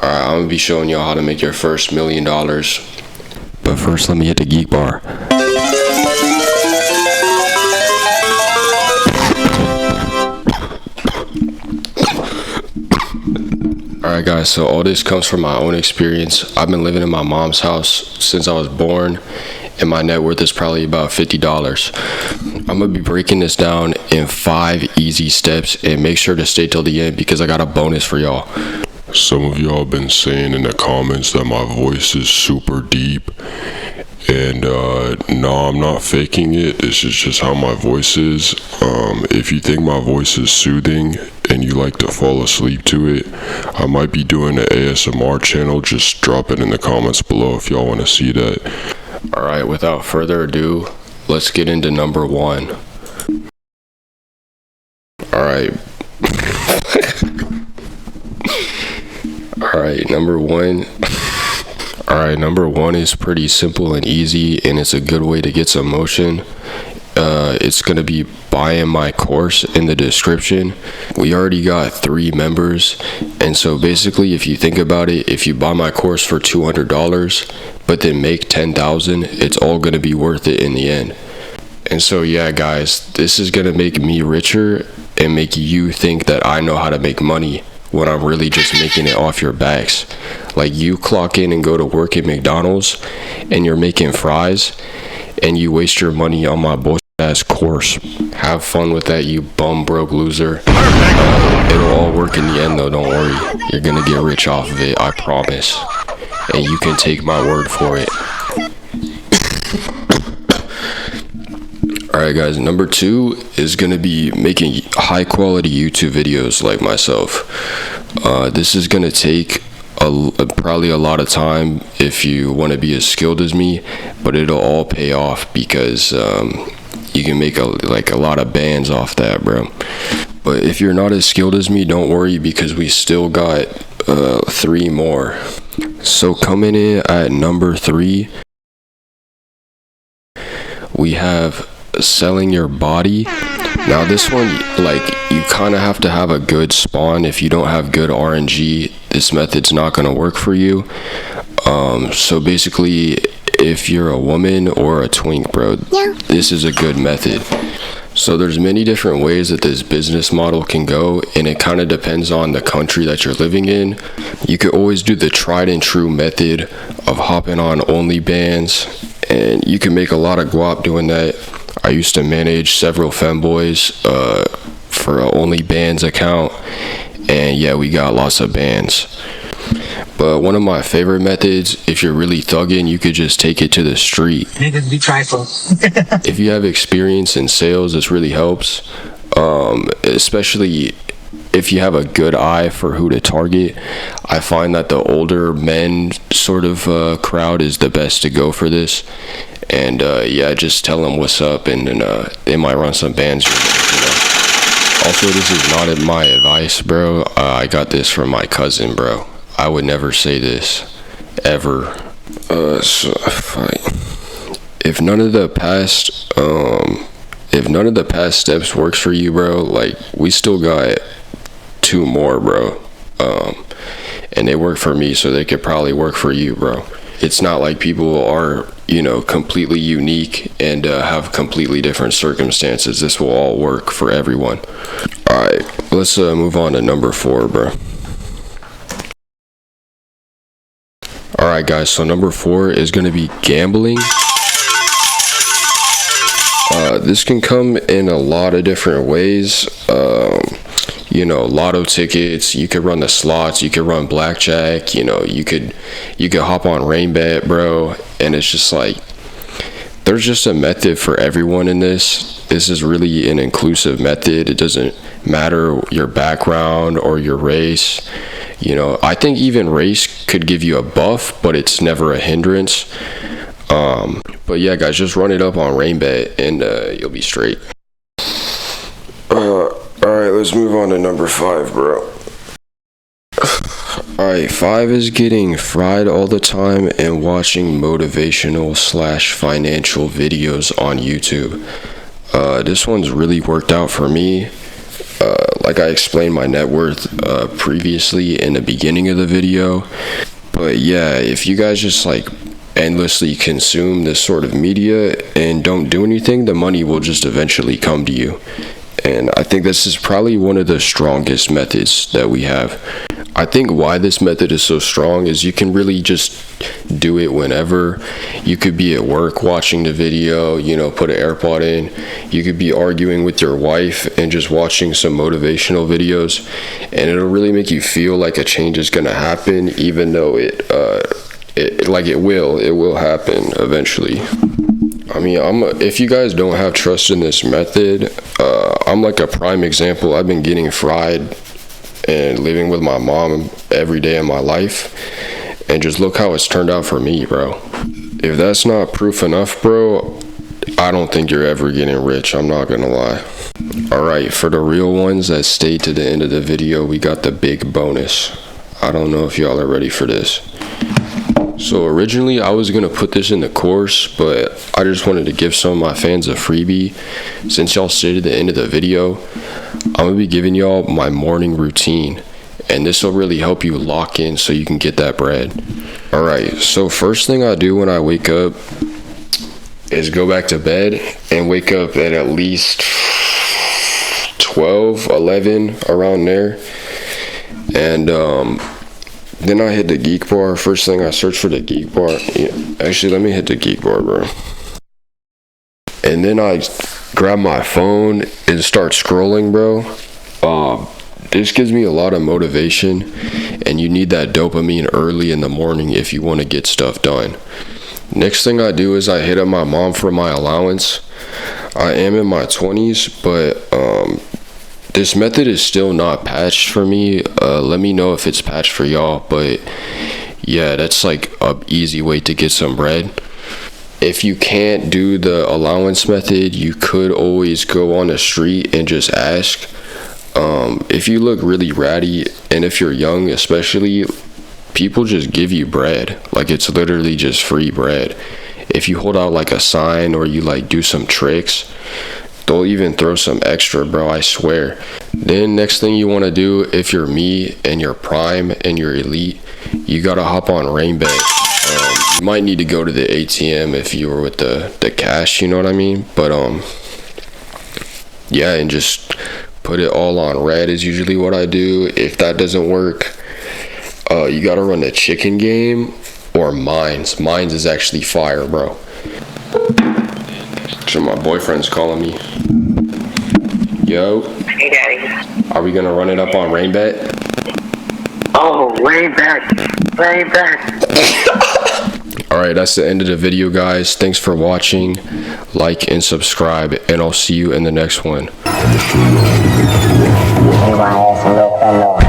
Alright, I'm gonna be showing y'all how to make your first $1 million. But first, let me hit the geek bar. Alright guys, so all this comes from my own experience. I've been living in my mom's house since I was born, and my net worth is probably about $50. I'm gonna be breaking this down in 5 easy steps, and make sure to stay till the end because I got a bonus for y'all. Some of y'all have been saying in the comments that my voice is super deep, and no, I'm not faking it. This is just how my voice is. If you think my voice is soothing and you like to fall asleep to it, I might be doing an ASMR channel. Just drop it in the comments below if y'all want to see that. Alright, without further ado, let's get into number 1. Alright. Alright, number one is pretty simple and easy, and it's a good way to get some motion. It's gonna be buying my course in the description. We already got 3 members, and so basically, if you think about it, if you buy my course for $200 but then make $10,000, it's all gonna be worth it in the end. And so yeah guys, this is gonna make me richer and make you think that I know how to make money when I'm really just making it off your backs. Like, you clock in and go to work at McDonald's and you're making fries and you waste your money on my bullshit ass course. Have fun with that, you bum broke loser. It'll all work in the end though, don't worry. You're gonna get rich off of it, I promise. And you can take my word for it. Alright guys, number 2 is going to be making high quality YouTube videos like myself. This is going to take probably a lot of time if you want to be as skilled as me, but it'll all pay off because you can make a lot of bands off that, bro. But if you're not as skilled as me, don't worry because we still got 3 more. So coming in at number 3, we have selling your body. Now this one, like, you kind of have to have a good spawn. If you don't have good RNG, this method's not going to work for you. So basically, if you're a woman or a twink, bro, this is a good method. So there's many different ways that this business model can go, and it kind of depends on the country that you're living in. You could always do the tried and true method of hopping on OnlyFans, and you can make a lot of guap doing that. I used to manage several femboys for an OnlyFans account, and yeah, we got lots of bands. But one of my favorite methods, if you're really thugging, you could just take it to the street. Niggas be trifling. If you have experience in sales, this really helps, especially if you have a good eye for who to target. I find that the older men sort of crowd is the best to go for this. And yeah, just tell them what's up, and then they might run some bands, you know. Also, this is not my advice, bro. I got this from my cousin, bro. I would never say this ever. If none of the past steps works for you, bro, like, we still got 2 more, bro. And they work for me, so they could probably work for you, bro. It's not like people are, you know, completely unique and have completely different circumstances. This will all work for everyone. Alright, let's move on to number 4, bro. Alright guys, so number 4 is going to be gambling. This can come in a lot of different ways. You know, lotto tickets, you could run the slots, you could run blackjack, you know, you could hop on Rainbet, bro. And it's just like, there's just a method for everyone in this. This is really an inclusive method. It doesn't matter your background or your race. You know, I think even race could give you a buff, but it's never a hindrance. But yeah, guys, just run it up on Rainbet and you'll be straight. Alright, let's move on to number 5, bro. Alright, 5 is getting fried all the time and watching motivational / financial videos on YouTube. This one's really worked out for me. like I explained my net worth previously in the beginning of the video. But yeah, if you guys just like endlessly consume this sort of media and don't do anything, the money will just eventually come to you. And I think this is probably one of the strongest methods that we have. I think why this method is so strong is you can really just do it whenever. You could be at work watching the video, you know, put an AirPod in. You could be arguing with your wife and just watching some motivational videos, and it'll really make you feel like a change is gonna happen, even though it will happen eventually. I mean, if you guys don't have trust in this method, I'm like a prime example. I've been getting fried and living with my mom every day of my life, and just look how it's turned out for me, bro. If that's not proof enough, bro, I don't think you're ever getting rich, I'm not gonna lie. Alright, for the real ones that stayed to the end of the video, we got the big bonus. I don't know if y'all are ready for this. So originally I was gonna put this in the course, but I just wanted to give some of my fans a freebie. Since y'all stayed to the end of the video, I'm gonna be giving y'all my morning routine, and this will really help you lock in so you can get that bread. Alright, so first thing I do when I wake up is go back to bed and wake up at least 12, 11, around there. And then I hit the Geek Bar. First thing I search for the Geek Bar. Actually, let me hit the Geek Bar, bro. And then I grab my phone and start scrolling, bro. This gives me a lot of motivation, and you need that dopamine early in the morning if you want to get stuff done. Next thing I do is I hit up my mom for my allowance. I am in my 20s, but this method is still not patched for me. Let me know if it's patched for y'all, but yeah, that's like a easy way to get some bread. If you can't do the allowance method, you could always go on the street and just ask. If you look really ratty, and if you're young especially, people just give you bread. Like, it's literally just free bread. If you hold out like a sign or you like do some tricks, they'll even throw some extra, bro, I swear. Then next thing you want to do, if you're me and you're prime and you're elite, you gotta hop on RainBet. You might need to go to the ATM if you were with the cash, you know what I mean? But yeah, and just put it all on red is usually what I do. If that doesn't work, you gotta run the chicken game or Mines. Mines is actually fire, bro. So my boyfriend's calling me. Yo. Hey, Daddy. Are we gonna run it up on RainBet? Oh, RainBet. Alright, that's the end of the video, guys. Thanks for watching. Like and subscribe, and I'll see you in the next one. Anybody has some milk,